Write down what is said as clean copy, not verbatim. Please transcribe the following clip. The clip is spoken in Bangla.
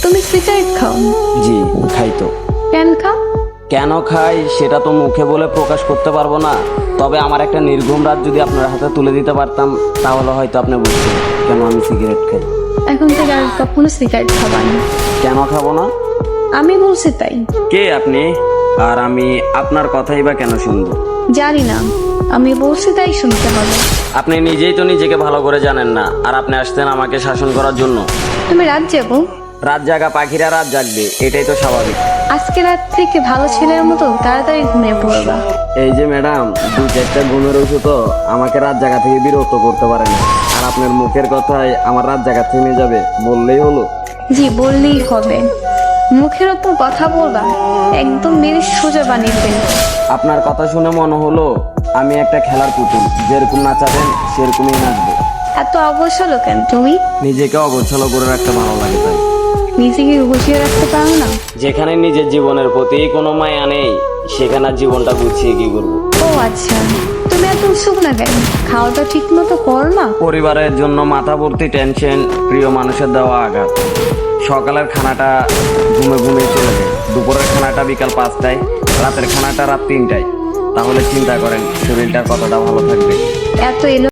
তুমি সিগারেট খাও? জি খাই তো। কেন খাও? কেন খাই সেটা তো মুখে বলে প্রকাশ করতে পারবো না, তবে আমার একটা নির্ঘুম রাত যদি আপনার হাতে তুলে দিতে পারতাম তাহলে হয়তো আপনি বুঝতেন কেন আমি সিগারেট খাই। এখন থেকে আর কখনো সিগারেট খাবা না। কেন খাবো না? আমি বলছি তাই। কে আপনি? আর আমি আপনার কথাই বা কেন শুনবো? জানি না, আমি বলছি তাই শুনতে হবে। আপনি নিজেই তো নিজেকে ভালো করে জানেন না, আর আপনি আসতেন আমাকে শাসন করার জন্য। তুমি রাত যাবো? রাত জাগা পাখিরা রাত জাগবে, এটাই তো স্বাভাবিক। আজকে রাত থেকে ভালো ছেলের মতো তাড়াতাড়ি ঘুমিয়ে পড়বা। এই যে ম্যাডাম, 2-4টা ঘুমের ওষুধও আমাকে রাত জাগা থেকে বিরক্ত করতে পারে না, আর আপনার মুখের কথায় আমার রাত জাগা থেমে যাবে বললেই হলো। জি বললেই হবে। মুখের ওপর কথা বলবা, একদম মেরে সোজা বানিয়ে ফেলবো। আপনার কথা শুনে মনে হলো আমি একটা খেলার পুতুল, যেরকম নাচাবেন সেরকমই নাচবো। এত অবসর কেন তুমি? নিজেকে অগোছালো করে রাখতে ভালো লাগে তাই। নিজেকে গুছিয়ে রাখতে পারো না? যেখানে নিজের জীবনের প্রতি কোনো মায়া নেই সেখানে আর জীবনটা গুছিয়ে কি করবো? ও আচ্ছা, তুমি এত উৎসুক না কেন? খাওয়াটা ঠিক মতো করো না? পরিবারের জন্য মাথা ভর্তি টেনশন, প্রিয় মানুষের দেওয়া আঘাত। সকালের খানাটা ঘুমে ঘুমিয়ে চলে যায়, দুপুরের খানাটা বিকাল 5টায়, রাতের খানাটা রাত 3টায়। তাহলে চিন্তা করেন শরীরটা কতটা ভালো থাকবে। এত এলো